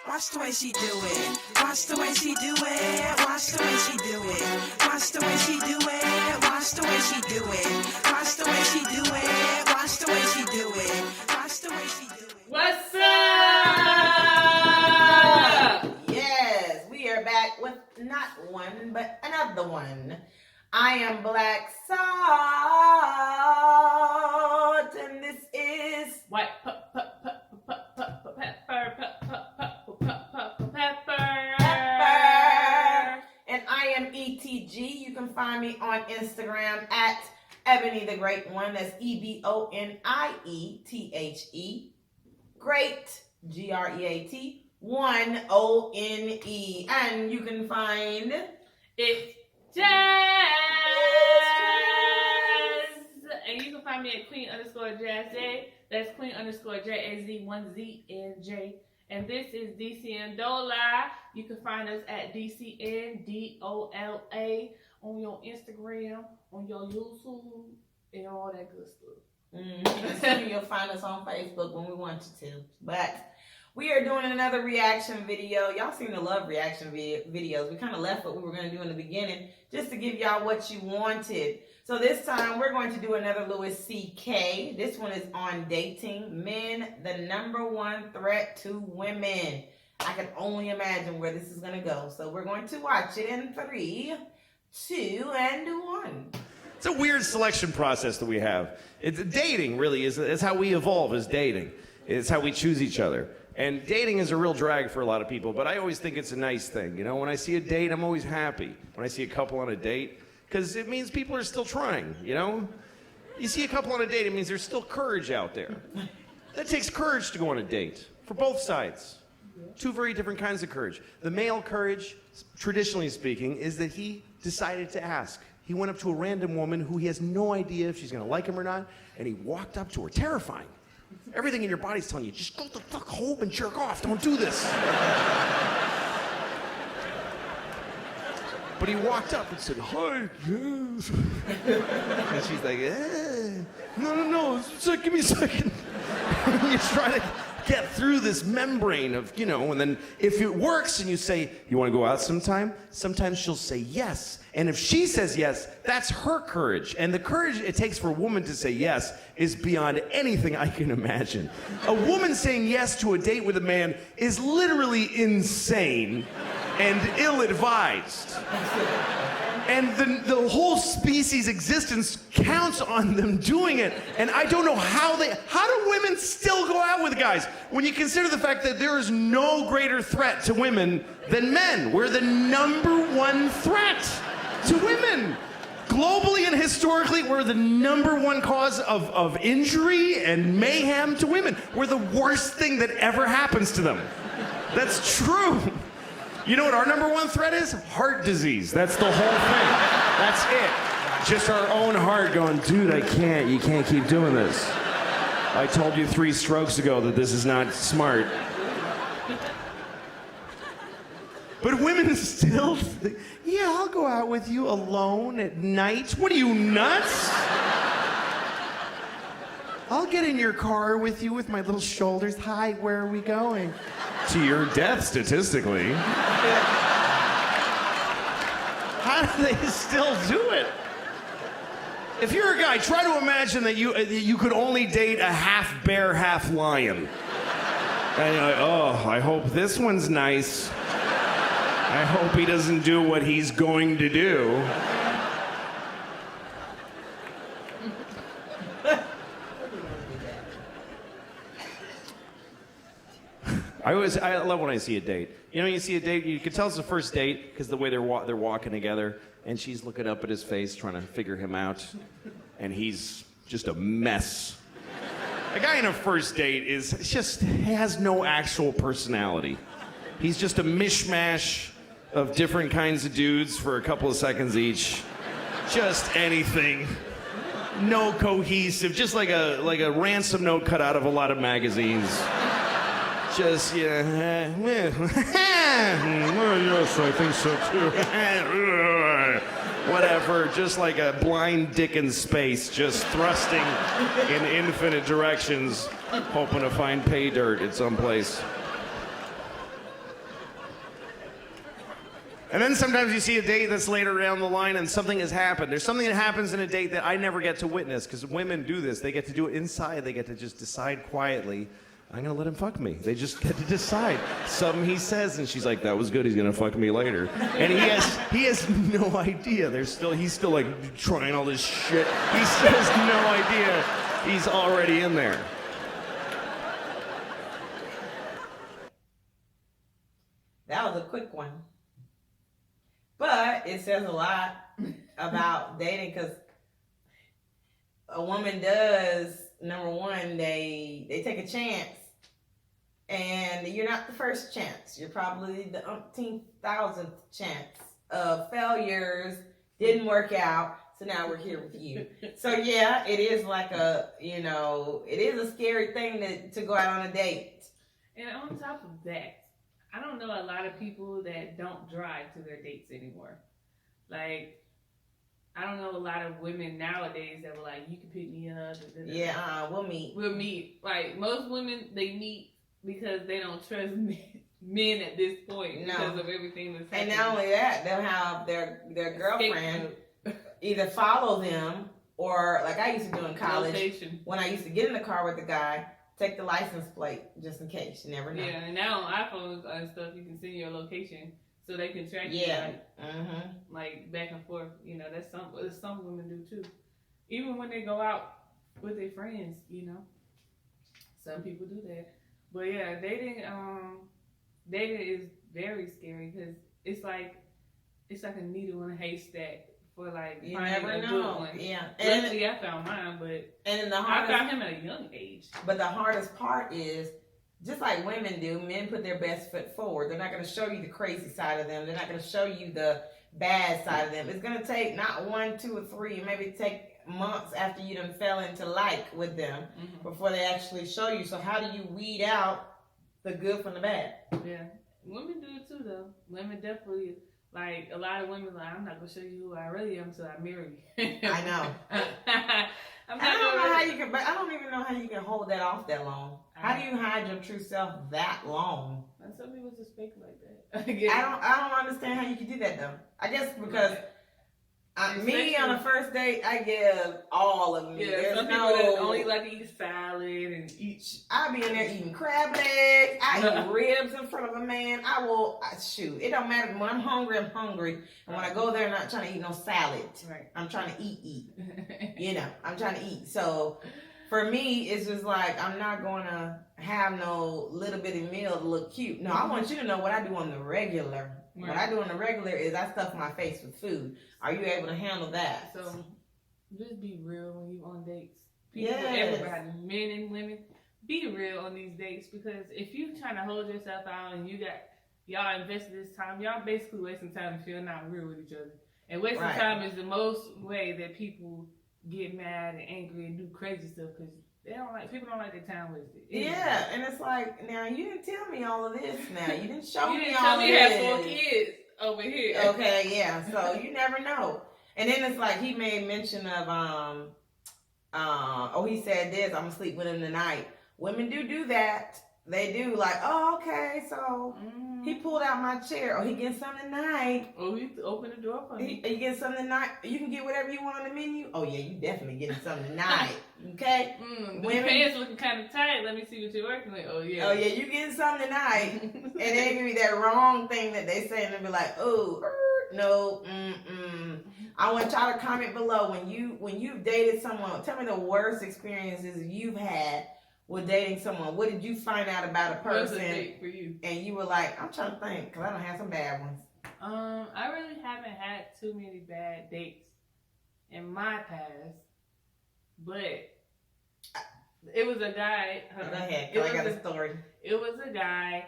Watch the way she do it. Watch the way she do it. Watch the way she do it. Watch the way she do it. Watch the way she do it. Watch the way she do it. Watch the way she do it. Watch the way she do it. What's up? Yes, we are back with not one, but another one. I am Black Salt, and this is White pepper. And I am ETG. You can find me on Instagram at Ebony the Great One. That's EBONIETHE. Great, GREAT, 1ONE. And you can find It's Jazz. And you can find me at Queen_JazZ. That's Queen_JAZ1ZNJ. And this is DCNDOLA. You can find us at DCNDOLA on your Instagram, on your YouTube, and all that good stuff. And soon you'll find us on Facebook when we want you to. But we are doing another reaction video. Y'all seem to love reaction videos. We kind of left what we were going to do in the beginning just to give y'all what you wanted. So this time we're going to do another Louis C.K. This one is on dating. Men, the #1 threat to women. I can only imagine where this is going to go. So we're going to watch it in 3, 2, and 1. It's a weird selection process that we have. It's dating, really, is how we evolve as dating. It's how we choose each other. And dating is a real drag for a lot of people, but I always think it's a nice thing. You know, when I see a date, I'm always happy. When I see a couple on a date, because it means people are still trying, you know? You see a couple on a date, it means there's still courage out there. That takes courage to go on a date, for both sides. Two very different kinds of courage. The male courage, traditionally speaking, is that he decided to ask. He went up to a random woman who he has no idea if she's gonna like him or not, and he walked up to her, terrifying. Everything in your body's telling you, just go the fuck home and jerk off, don't do this. But he walked up and said, hi, yes. And she's like, no, give me a second. And you try to get through this membrane of, you know, and then if it works and you say, you want to go out sometime? Sometimes she'll say yes. And if she says yes, that's her courage. And the courage it takes for a woman to say yes is beyond anything I can imagine. A woman saying yes to a date with a man is literally insane and ill-advised. And the whole species' existence counts on them doing it. And I don't know how do women still go out with guys? When you consider the fact that there is no greater threat to women than men. We're the #1 threat to women. Globally and historically, we're the #1 cause of injury and mayhem to women. We're the worst thing that ever happens to them. That's true. You know what our #1 threat is? Heart disease. That's the whole thing. That's it. Just our own heart going, dude, you can't keep doing this. I told you 3 strokes ago that this is not smart. But women still think, yeah, I'll go out with you alone at night. What are you, nuts? I'll get in your car with you with my little shoulders. Hi, where are we going? To your death, statistically. How do they still do it? If you're a guy, try to imagine that you could only date a half bear, half lion. And you're like, oh, I hope this one's nice. I hope he doesn't do what he's going to do. I love when I see a date. You know, you see a date, you can tell it's the first date because the way they're walking together, and she's looking up at his face, trying to figure him out, and he's just a mess. A guy in a first date he has no actual personality. He's just a mishmash of different kinds of dudes for a couple of seconds each. Just anything. No cohesive, just like a ransom note cut out of a lot of magazines. Just, yeah, yes, I think so too. Whatever, just like a blind dick in space, just thrusting in infinite directions, hoping to find pay dirt at some place. And then sometimes you see a date that's later down the line and something has happened. There's something that happens in a date that I never get to witness because women do this. They get to do it inside. They get to just decide quietly, I'm going to let him fuck me. They just get to decide. Something he says and she's like, that was good. He's going to fuck me later. And he has no idea. He's still like trying all this shit. He still has no idea he's already in there. That was a quick one. But it says a lot about dating because a woman does, number one, they take a chance. And you're not the first chance. You're probably the umpteenth thousandth chance of failures. Didn't work out. So now we're here with you. So yeah, it is like it is a scary thing to go out on a date. And on top of that, I don't know a lot of people that don't drive to their dates anymore. Like, I don't know a lot of women nowadays that were like, you can pick me up. Yeah, we'll meet. We'll meet. Like, most women, they meet because they don't trust men at this point because of everything that's happening. And not only that, they'll have their girlfriend either follow them or, like I used to do in college, when I used to get in the car with the guy, take the license plate just in case. You never know. Yeah, and now on iPhones and stuff, you can send your location so they can track you. Like back and forth. You know, that's some women do too. Even when they go out with their friends, some people do that. But yeah, dating is very scary because it's like a needle in a haystack for like you finding never a know. good one. Yeah, Luckily I found mine, I found him at a young age. But the hardest part is, just like women do, men put their best foot forward. They're not going to show you the crazy side of them. They're not going to show you the bad side of them. It's going to take not 1, 2, or 3, maybe take months after you done fell into like with them before they actually show you. So how do you weed out the good from the bad? Yeah, women do it too though. Women definitely. Like, a lot of women are like, I'm not going to show you who I really am until I marry you. I know. I don't even know how you can hold that off that long. How do you hide your true self that long? And some people just speak like that. I don't understand how you can do that though. I guess because me on the first date, I give all of me. Yeah, some people that only like to eat salad and eat. I be in there eating crab legs. I eat ribs in front of a man. Shoot. It don't matter. When I'm hungry, I'm hungry. And when I go there, I'm not trying to eat no salad. Right. I'm trying to eat. I'm trying to eat. So for me, it's just like, I'm not going to have no little bitty meal to look cute. No, I want you to know what I do on the regular. Right. What I do on the regular is I stuff my face with food. Are you able to handle that? So just be real when you on dates. Everybody, men and women, be real on these dates, because if you trying to hold yourself out and y'all invested this time, y'all basically wasting time if you're not real with each other. And wasting time is the most way that people get mad and angry and do crazy stuff, because people don't like their time wasted. Yeah, and it's like, now you didn't tell me all of this. Now you didn't show me all tell of me this. You had 4 kids over here. Okay, yeah. So you never know. And then it's like he made mention of he said this, I'm gonna sleep with him tonight. Women do that. They do, like, oh, okay, so he pulled out my chair. Oh, he getting something tonight. Oh, he opened the door for me. You get something tonight. You can get whatever you want on the menu. Oh, yeah, you definitely getting something tonight. Okay? The pants looking kind of tight. Let me see what you're working with. Oh, yeah. Oh, yeah, you getting something tonight. And they give me that wrong thing that they say, and they'll be like, oh, no, I want y'all to comment below when you've dated someone. Tell me the worst experiences you've had with dating someone. What did you find out about a person? What's a date for you? And you were like, I'm trying to think, because I don't have some bad ones. I really haven't had too many bad dates in my past, but it was a guy. Go ahead, because I got a story. It was a guy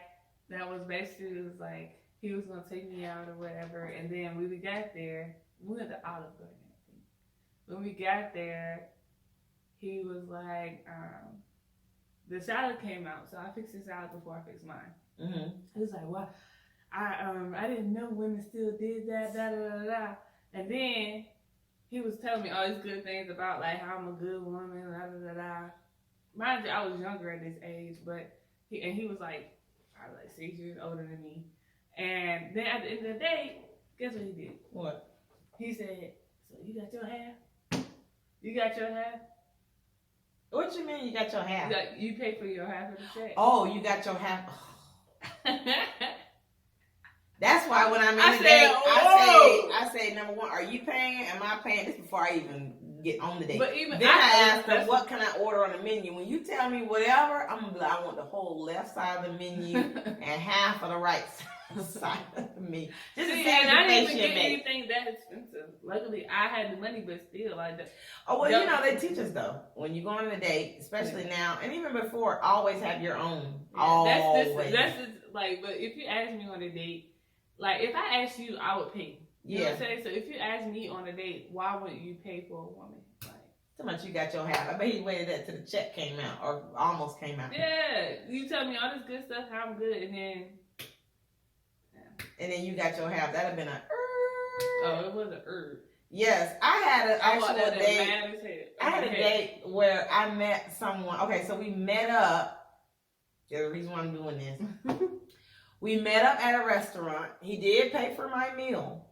that was basically like, he was going to take me out or whatever, and then when we got there, we went to Olive Garden, I think. When we got there, he was like, the salad came out, so I fixed his salad before I fixed mine. He was like, "Well, I didn't know women still did that, da da da da." And then he was telling me all these good things about like how I'm a good woman, da da da da. Mind you, I was younger at this age, but he was like probably like 6 years older than me. And then at the end of the day, Guess what he did? What? He said, "So you got your half? You got your half? What you mean you got your half? You pay for your half of the check." Oh, you got your half. That's why when I'm in I a said, date, "Whoa." I say, number one, are you paying? Am I paying? This before I even get on the date. But even Then I ask them, what can I order on the menu? When you tell me whatever, I'm gonna be like, I want the whole left side of the menu and half of the right side of the menu. Just to see and I the didn't face even you get make. anything that expensive. Luckily, I had the money, but still, like that. Oh well, you know they teach us though. When you go on a date, especially now, and even before, always have your own. Always. That's like. But if you ask me on a date, like if I asked you, I would pay. You know what I'm saying? So if you ask me on a date, why wouldn't you pay for a woman? Like, so much you got your half. I bet he waited that till the check came out or almost came out. yeah, you tell me all this good stuff, how I'm good, and then. And then you got your half. That'd have been a. Oh, it was a herb. Yes, I had an actual date. I had a Okay. date where I met someone. Okay, so we met up. There's the reason why I'm doing this. We met up at a restaurant. He did pay for my meal.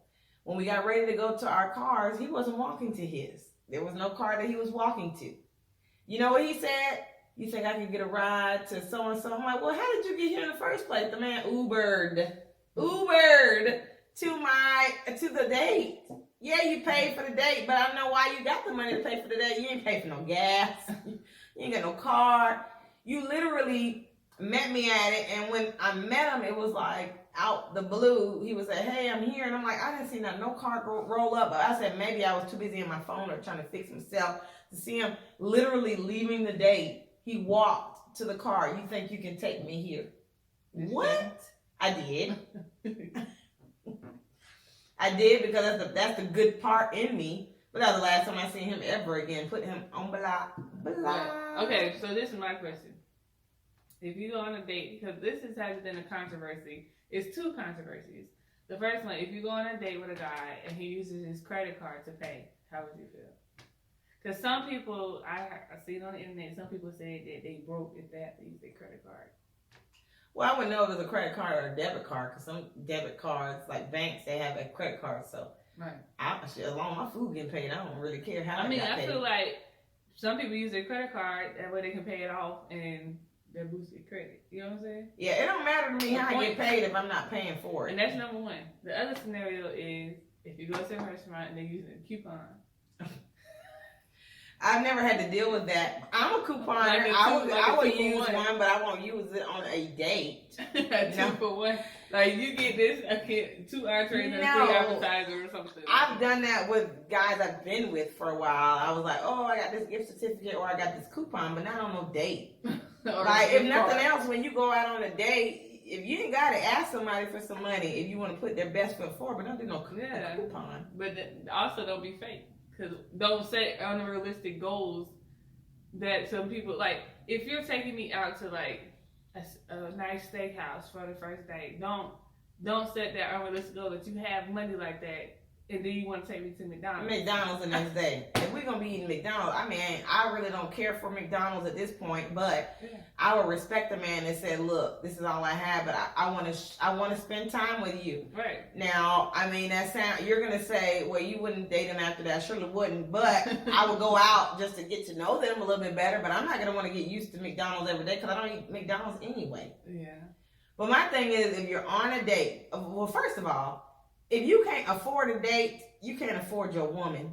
When we got ready to go to our cars, he wasn't walking to his. There was no car that he was walking to. You know what he said? You think I can get a ride to so-and-so? I'm like, well, how did you get here in the first place? The man Ubered to the date. Yeah, you paid for the date, but I don't know why you got the money to pay for the date. You ain't paid for no gas. You ain't got no car. You literally met me at it, and when I met him, it was like out the blue. He was like, hey, I'm here. And I'm like, I didn't see no car roll up. But I said, maybe I was too busy on my phone or trying to fix myself to see him literally leaving the date. He walked to the car. You think you can take me here? What? I did. I did because that's the good part in me. But that was the last time I seen him ever again. Put him on blah. Okay, so this is my question. If you go on a date, because this has been a controversy, it's two controversies. The first one, if you go on a date with a guy and he uses his credit card to pay, how would you feel? Because some people, I see it on the internet, some people say that they broke if they have to use their credit card. Well, I wouldn't know if it was a credit card or a debit card, because some debit cards, like banks, they have a credit card. So, right. As long as my food getting paid, I don't really care how. I feel like some people use their credit card that way they can pay it off and they boost their credit. You know what I'm saying? Yeah, it don't matter to me how I get paid if I'm not paying for it. And that's number one. The other scenario is if you go to a restaurant and they're using a coupon. I've never had to deal with that. I'm a couponer. I would use one, but I won't use it on a date. Two for one. Like you get this, two entrees and three appetizers or something. I've done that with guys I've been with for a while. I was like, oh, I got this gift certificate or I got this coupon, but not on no date. Like if nothing else, when you go out on a date, if you ain't got to ask somebody for some money, if you want to put their best foot forward, but don't do no coupon. But also don't be fake. Because don't set unrealistic goals that some people, like, if you're taking me out to, like, a nice steakhouse for the first date, don't set that unrealistic goal that you have money like that, and then you want to take me to McDonald's. McDonald's the next day. If we're going to be eating McDonald's, I mean, I really don't care for McDonald's at this point, but I would respect the man that said, look, this is all I have, but I want to spend time with you. Right. Now, I mean, you're going to say, well, you wouldn't date him after that. I surely wouldn't, but I would go out just to get to know them a little bit better, but I'm not going to want to get used to McDonald's every day because I don't eat McDonald's anyway. Yeah. But my thing is, if you're on a date, well, first of all, if you can't afford a date, you can't afford your woman.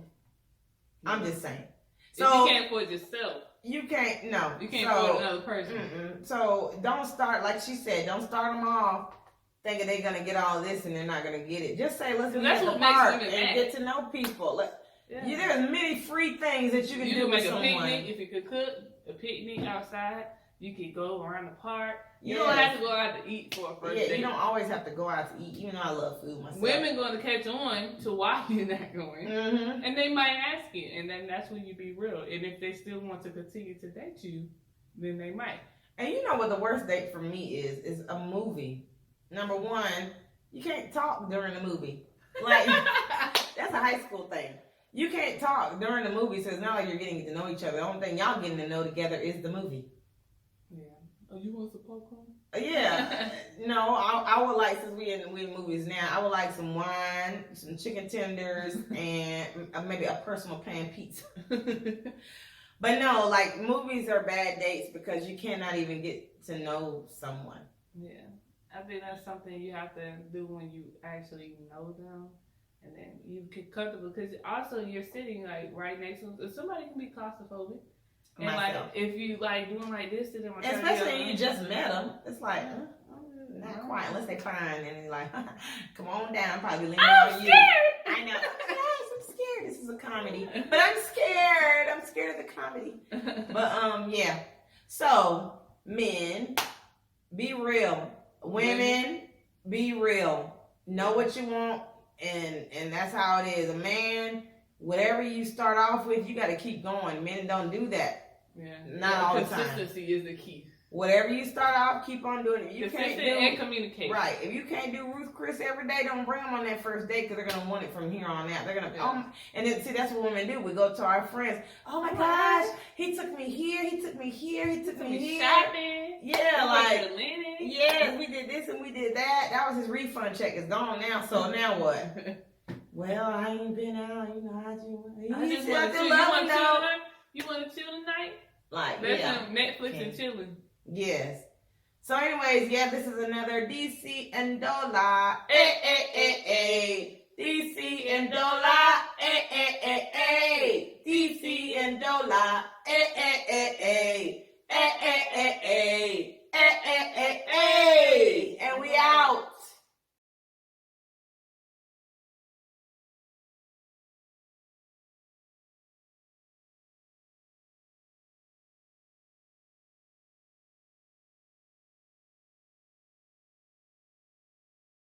I'm just saying. So if you can't afford yourself. You can't, no. You can't afford another person. So don't start, like she said, don't start them off thinking they're going to get all of this and they're not going to get it. Just say, let's meet at the park and get to know people. There's many free things that you can do with someone. You can make a picnic, if you could cook, a picnic outside. You can go around the park. You don't have to go out to eat for a first date. You don't always have to go out to eat, even though I love food myself. Women going to catch on to why you're not going. Mm-hmm. And they might ask you, and then that's when you be real. And if they still want to continue to date you, then they might. And you know what the worst date for me is a movie. Number one, you can't talk during the movie. Like, that's a high school thing. You can't talk during the movie, so it's not like you're getting to know each other. The only thing y'all getting to know together is the movie. Yeah. Oh, you want some popcorn? Yeah. No, I would like, since we in movies now, I would like some wine, some chicken tenders, and maybe a personal pan pizza. But no, like, movies are bad dates because you cannot even get to know someone. Yeah. I think that's something you have to do when you actually know them. And then you get comfortable, because also you're sitting like right next to them. Somebody can be claustrophobic. And Myself. like, if you like doing like this to them, Especially when you just met them, it's like, not quite, unless they crying and they're like, come on down, probably leaning on you. I know. Yes, I'm scared. This is a comedy. But I'm scared. I'm scared of the comedy. But yeah. So, men, be real. Women, be real. Know what you want, and that's how it is. A man, whatever you start off with, you got to keep going. Men don't do that. Yeah. Not all the time. Consistency is the key. Whatever you start off, keep on doing it. You can't Consistent and communicate. Right. If you can't do Ruth Chris every day, don't bring them on that first date, because they're gonna want it from here on out. They're gonna and then see, that's what women do. We go to our friends. Oh my gosh, he took me here. He took me here. He took me here. Shopping. Yeah, like yes, we did this and we did that. That was his refund check. It's gone now. So now what? Well, I ain't been out. You know, I just want to chill. You want to chill tonight? Like, that's Netflix and chilling. Yes. So anyways, yeah, this is another DCNDOLA. DCNDOLA. DCNDOLA.